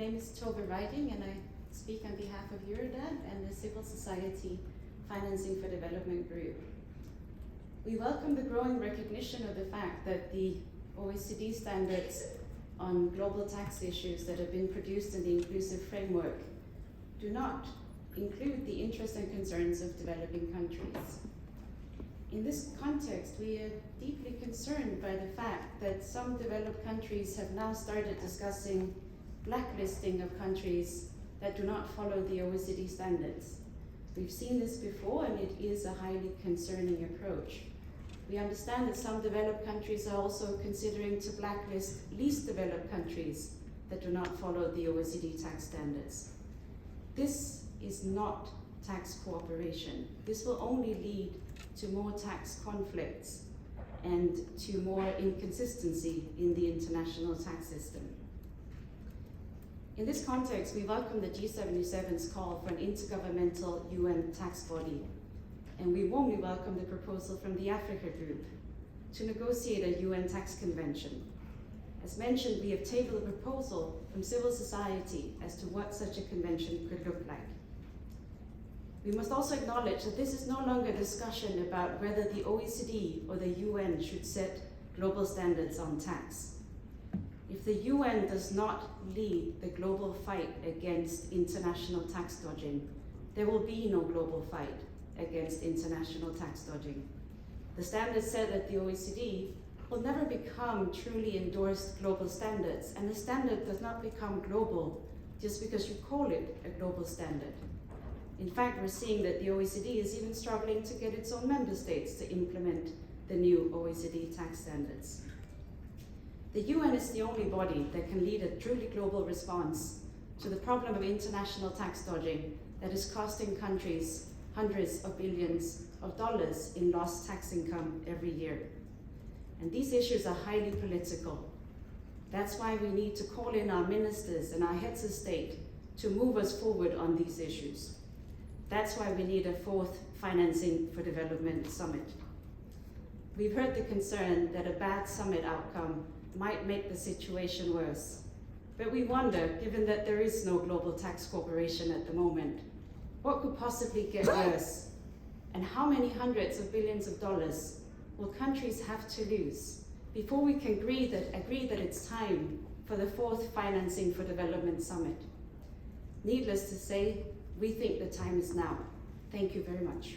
name is Tove Ryding, and I speak on behalf of Eurodad and the Civil Society Financing for Development Group. We welcome the growing recognition of the fact that the OECD standards on global tax issues that have been produced in the inclusive framework do not include the interests and concerns of developing countries. In this context, we are deeply concerned by the fact that some developed countries have now started discussing blacklisting of countries that do not follow the OECD standards. We've seen this before, and it is a highly concerning approach. We understand that some developed countries are also considering to blacklist least developed countries that do not follow the OECD tax standards. This is not tax cooperation. This will only lead to more tax conflicts and to more inconsistency in the international tax system. In this context, we welcome the G77's call for an intergovernmental UN tax body, and we warmly welcome the proposal from the Africa Group to negotiate a UN tax convention. As mentioned, we have tabled a proposal from civil society as to what such a convention could look like. We must also acknowledge that this is no longer a discussion about whether the OECD or the UN should set global standards on tax. If the UN does not lead the global fight against international tax dodging, there will be no global fight against international tax dodging. The standards set at the OECD will never become truly endorsed global standards, and a standard does not become global just because you call it a global standard. In fact, we're seeing that the OECD is even struggling to get its own member states to implement the new OECD tax standards. The UN is the only body that can lead a truly global response to the problem of international tax dodging that is costing countries hundreds of billions of dollars in lost tax income every year. And these issues are highly political. That's why we need to call in our ministers and our heads of state to move us forward on these issues. That's why we need a fourth Financing for Development Summit. We've heard the concern that a bad summit outcome might make the situation worse. But we wonder, given that there is no global tax cooperation at the moment, what could possibly get worse? And how many hundreds of billions of dollars will countries have to lose before we can agree that it's time for the fourth Financing for Development Summit? Needless to say, we think the time is now. Thank you very much.